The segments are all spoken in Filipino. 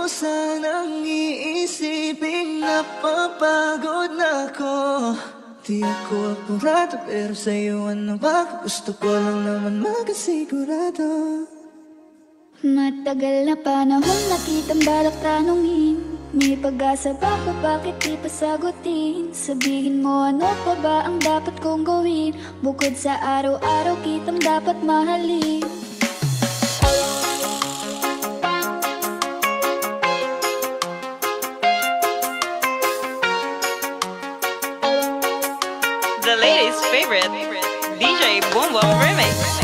mo sanang iisipin napapagod na ako. Di ako apurado pero sa'yo ano ba? Gusto ko lang naman makasigurado. Matagal na panahon nakitang balak tanungin, may pag-asa ba ko bakit di pa sagutin? Sabihin mo ano pa ba ang dapat kong gawin? Bukod sa araw-araw kitang dapat mahalin. The ladies' favorite, DJ Boom Boom Remix.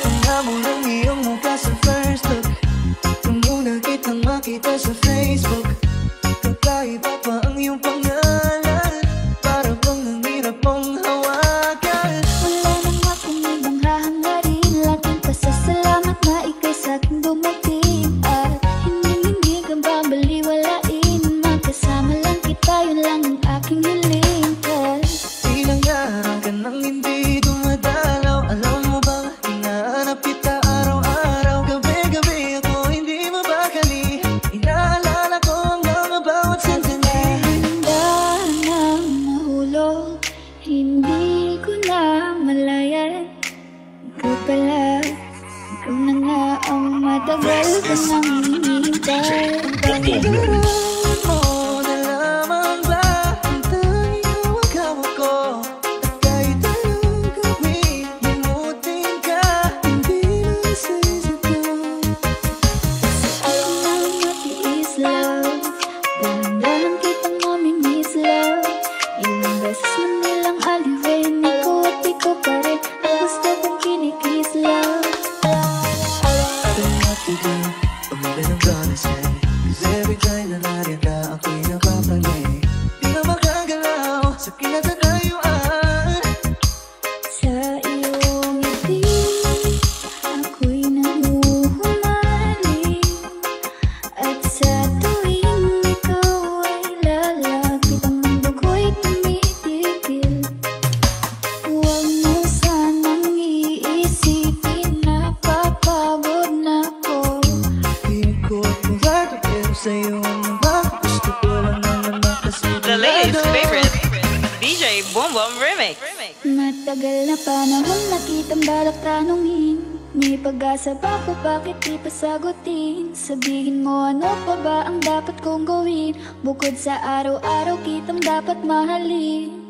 Ang mo ng iyong mukha sa first look, nung una kitang makita sa Facebook. Kakaiba pa ang iyong pangalan, para bang ang hirap mong hawakan. Wala nang akong ibang hahangarin, laging pasasalamat na ika'y sa'king dumating. At hindi kang babaliwalain, magkasama lang kita, yun lang ang aking hiling. Ilang araw ka nang hindi dumadalaw, alam mo ba, hinahanap kita araw-araw. Gabi-gabi ako hindi mabakali, inaalala ko ang mga bawat sandali. Handa nang mahulog, hindi ko na malayan. Ikaw pala, ikaw na nga ang matagal ko nang hinihintay. Pagkakaroon mo na lamang ba ang tanging hawak-hawak ko? At kahit anong gawin, limutin ka, hindi na sa isip ko. Ayaw na matiis, love, dahan-dahan kitang mamimiss, love. Ilang beses man nilang aliwin, ikaw at ikaw pa rin ang gusto kong kinikiss, love. Automatically, umilan ang promises, 'cause every time na nariyan ka, ako'y napapangay. Di na makagalaw sa kinatatayuan. Sa iyong ngiti, ako'y nahuhumaling. At sa tuwing ikaw ay lalapit, ang mundo ko'y tumitigil. Huwag mo sanang iisipin napapagod na ako. Di ko apurado pero sa'yo ano ba? Gusto ko lang naman makasigurado. The ladies' favorite, DJ Boom Boom Remix. Matagal na panahon nakitang balak tanungin, may pag-asa ba ko bakit di pa sagutin? Sabihin mo ano pa ba ang dapat kong gawin? Bukod sa araw-araw kitang dapat mahalin.